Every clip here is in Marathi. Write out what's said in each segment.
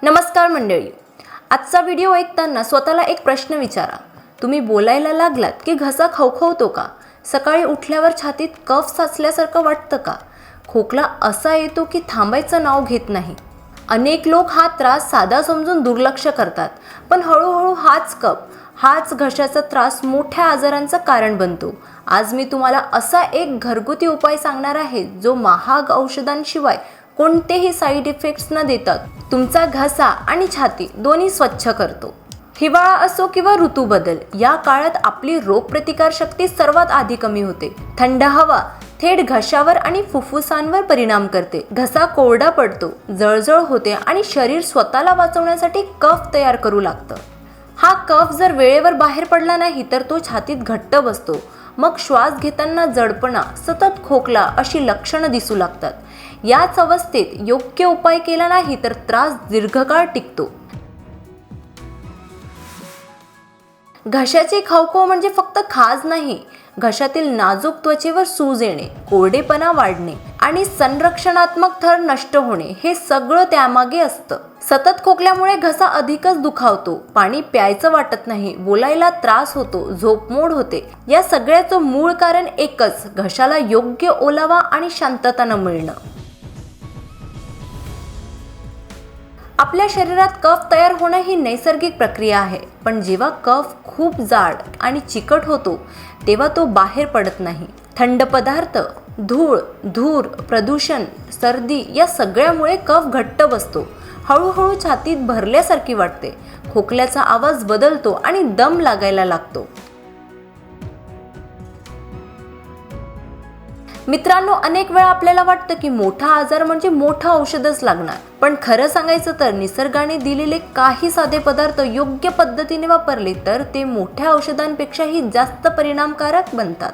नमस्कार मंडळी, आजचा व्हिडिओ ऐकताना स्वतःला एक प्रश्न विचारा. तुम्ही बोलायला लागलात की घसा खवखवतो का? सकाळी उठल्यावर छातीत कफ साचल्यासारखं वाटतं का? खोकला असा येतो की थांबायचं नाव घेत नाही. अनेक लोक हा त्रास साधा समजून दुर्लक्ष करतात, पण हळूहळू हाच घशाचा त्रास मोठ्या आजारांचं कारण बनतो. आज मी तुम्हाला असा एक घरगुती उपाय सांगणार आहे जो महाग औषधांशिवाय कोणतेही साईड इफेक्ट्स न देता तुमचा घसा आणि छाती दोन्ही स्वच्छ करतो. हिवाळा असो किंवा ऋतू बदल, या काळात आपली रोगप्रतिकार शक्ती सर्वात आधी कमी होते. थंड हवा थेट घशावर आणि फुफ्फुसांवर परिणाम करते. घसा कोरडा पडतो, जळजळ होते आणि शरीर स्वतःला वाचवण्यासाठी कफ तयार करू लागतं. हा कफ जर वेळेवर बाहेर पडला नाही तर तो छातीत घट्ट बसतो. मग श्वास घेताना जडपणा, सतत खोकला अशी लक्षणं दिसू लागतात. याच अवस्थेत योग्य उपाय केला नाही तर त्रास दीर्घकाळ टिकतो. घशाचे खवखव म्हणजे फक्त खाज नाही, घशातील नाजूक त्वचेवर सूज येणे, कोरडेपणा वाढणे आणि संरक्षणात्मक थर नष्ट होणे हे सगळं त्यामागे असतं. सतत खोकल्यामुळे घसा अधिकच दुखावतो, पाणी प्यायचं वाटत नाही, बोलायला त्रास होतो, झोपमोड होते. या सगळ्याचं मूळ कारण एकच, घशाला योग्य ओलावा आणि शांतता न मिळणं. आपल्या शरीरात कफ तयार होणं ही नैसर्गिक प्रक्रिया आहे, पण जेव्हा कफ खूप जाड आणि चिकट होतो तेव्हा तो बाहेर पडत नाही. थंड पदार्थ, धूर, प्रदूषण, सर्दी या सगळ्यामुळे कफ घट्ट बसतो. हळूहळू छातीत भरल्यासारखी वाटते, खोकल्याचा आवाज बदलतो आणि दम लागायला लागतो. मित्रांनो, अनेक वेळा आपल्याला वाटतं की मोठा आजार म्हणजे मोठं औषधच लागणार, पण खरं सांगायचं तर निसर्गाने दिलेले काही साधे पदार्थ योग्य पद्धतीने वापरले तर ते मोठ्या औषधांपेक्षाही जास्त परिणामकारक बनतात.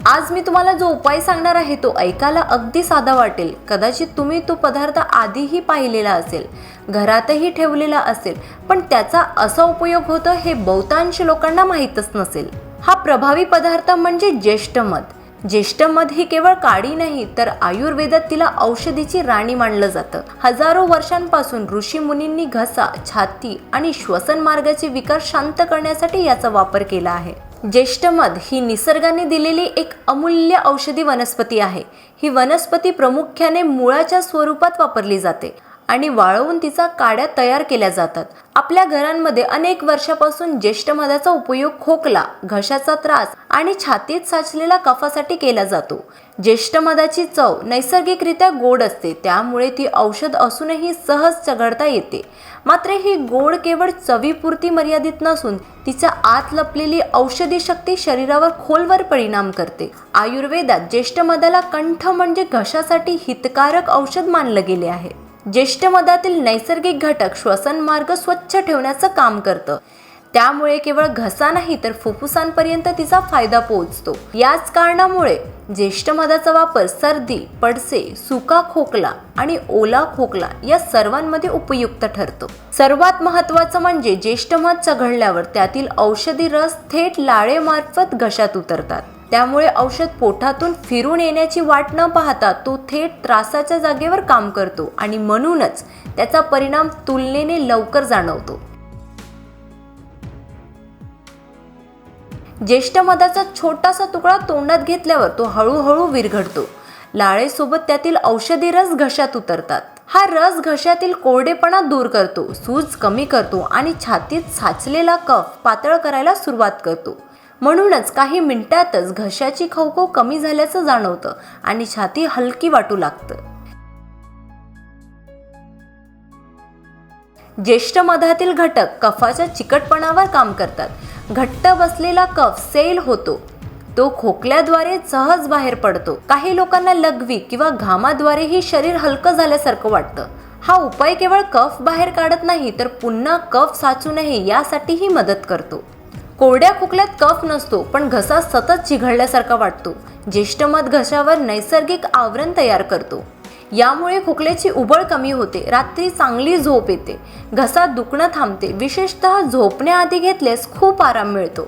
आज मी तुम्हाला जो उपाय सांगणार आहे तो ऐकायला अगदी साधा वाटेल. कदाचित तुम्ही तो पदार्थ आधीही पाहिलेला असेल, घरातही ठेवलेला असेल, पण त्याचा असा उपयोग होतो हे बहुतांश लोकांना माहीतच नसेल. हा प्रभावी पदार्थ म्हणजे ज्येष्ठ मध. ज्येष्ठ मध ही केवळ काडी नाही तर आयुर्वेदात तिला औषधीची राणी मानलं जातं. हजारो वर्षांपासून ऋषी मुनींनी घसा, छाती आणि श्वसन मार्गाचे विकार शांत करण्यासाठी याचा वापर केला आहे. ज्येष्ठ मध ही निसर्गाने दिलेली एक अमूल्य औषधी वनस्पती आहे. ही वनस्पती प्रामुख्याने मुळाच्या स्वरूपात वापरली जाते आणि वाळवून तिचा काड्या तयार केल्या जातात. आपल्या घरांमध्ये अनेक वर्षापासून ज्येष्ठ मधाचा उपयोग खोकला, घशाचा त्रास आणि छातीत साचलेल्या कफासाठी केला जातो. ज्येष्ठ मधाची चव नैसर्गिकरित्या गोड असते, त्यामुळे ती औषध असूनही सहज चघळता येते. मात्र ही गोड केवळ चवीपुरती मर्यादित नसून तिच्या आत लपलेली औषधी शक्ती शरीरावर खोलवर परिणाम करते. आयुर्वेदात ज्येष्ठ मधाला कंठ म्हणजे घशासाठी हितकारक औषध मानलं गेले आहे. ज्येष्ठ मधातील नैसर्गिक घटक श्वसन मार्ग स्वच्छ ठेवण्याचं काम करतं, त्यामुळे केवळ घसा नाही तर फुफ्फुसांपर्यंत तिचा फायदा पोहोचतो. याच कारणामुळे ज्येष्ठ मधाचा वापर सर्दी, पडसे, सुका खोकला आणि ओला खोकला या सर्वांमध्ये उपयुक्त ठरतो. सर्वात महत्त्वाचं म्हणजे ज्येष्ठ मध चघळल्यावर त्यातील औषधी रस थेट लाळेमार्फत घशात उतरतात. त्यामुळे औषध पोटातून फिरून येण्याची वाट न पाहता तो थेट त्रासाच्या जागेवर काम करतो आणि म्हणूनच त्याचा परिणाम तुलनेने लवकर जाणवतो. ज्येष्ठ मधाचा छोटासा तुकडा तोंडात घेतल्यावर तो हळूहळू विरघळतो. लाळेसोबत त्यातील औषधी रस घशात उतरतात. हा रस घशातील कोरडेपणा दूर करतो, सूज कमी करतो आणि छातीत साचलेला कफ पातळ करायला सुरुवात करतो. म्हणूनच काही मिनिटातच घशाची खवखव कमी झाल्याचं जाणवतं आणि छाती हलकी वाटू लागतं. ज्येष्ठ मधातील घटक कफाच्या चिकटपणावर काम करतात. घट्ट बसलेला कफ सैल होतो, तो खोकल्याद्वारे सहज बाहेर पडतो. काही लोकांना लघवी किंवा घामाद्वारेही शरीर हलकं झाल्यासारखं वाटतं. हा उपाय केवळ कफ बाहेर काढत नाही तर पुन्हा कफ साचू नये यासाठीही मदत करतो. कोरड्या खोकल्यात कफ नसतो, पण घसा सतत चिघळल्यासारखा वाटतो. ज्येष्ठ मध घशावर नैसर्गिक आवरण तयार करतो. यामुळे खोकल्याची उबळ कमी होते, रात्री चांगली झोप येते, घसा दुखणं थांबते. विशेषतः झोपण्याआधी घेतल्यास खूप आराम मिळतो.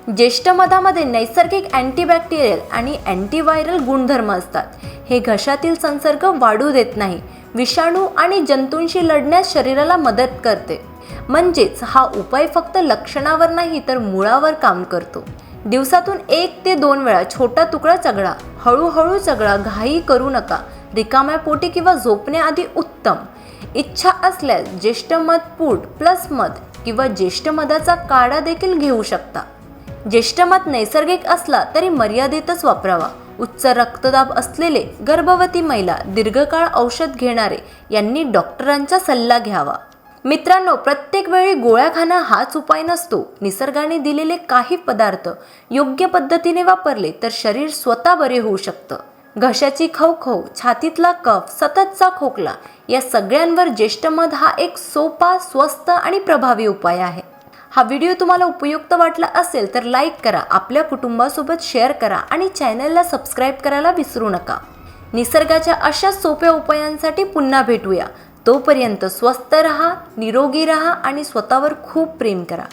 ज्येष्ठ मधामध्ये नैसर्गिक अँटीबॅक्टेरियल आणि अँटीव्हायरल गुणधर्म असतात. हे घशातील संसर्ग वाढू देत नाही, विषाणू आणि जंतूंशी लढण्यास शरीराला मदत करते. म्हणजेच हा उपाय फक्त लक्षणावर नाही तर मुळावर काम करतो. दिवसातून 1 ते 2 वेळा छोटा तुकडा चगळा. हळूहळू चगळा, घाई करू नका. रिकाम्या पोटी किंवा झोपण्याआधी उत्तम. इच्छा असल्यास ज्येष्ठ मध पूड प्लस मध किंवा ज्येष्ठ मधाचा काढा देखील घेऊ शकता. ज्येष्ठ मध नैसर्गिक असला तरी मर्यादितच वापरावा. उच्च रक्तदाब असलेले, गर्भवती महिला, दीर्घकाळ औषध घेणारे यांनी डॉक्टरांचा सल्ला घ्यावा. मित्रांनो, प्रत्येक वेळी गोळ्या खाणं हाच उपाय नसतो. निसर्गाने दिलेले काही पदार्थ योग्य पद्धतीने वापरले तर शरीर स्वतः बरे होऊ शकतं. घशाची खवखव, छातीतला कफ, सततचा खोकला या सगळ्यांवर ज्येष्ठ मध हा एक सोपा, स्वस्त आणि प्रभावी उपाय आहे. हा व्हिडिओ तुम्हाला उपयुक्त वाटला असेल तर लाईक करा, आपल्या कुटुंबासोबत शेअर करा आणि चॅनलला सबस्क्राईब करायला विसरू नका. निसर्गाच्या अशा सोप्या उपायांसाठी पुन्हा भेटूया. तोपर्यंत स्वस्थ रहा, निरोगी रहा आणि स्वतःवर खूप प्रेम करा.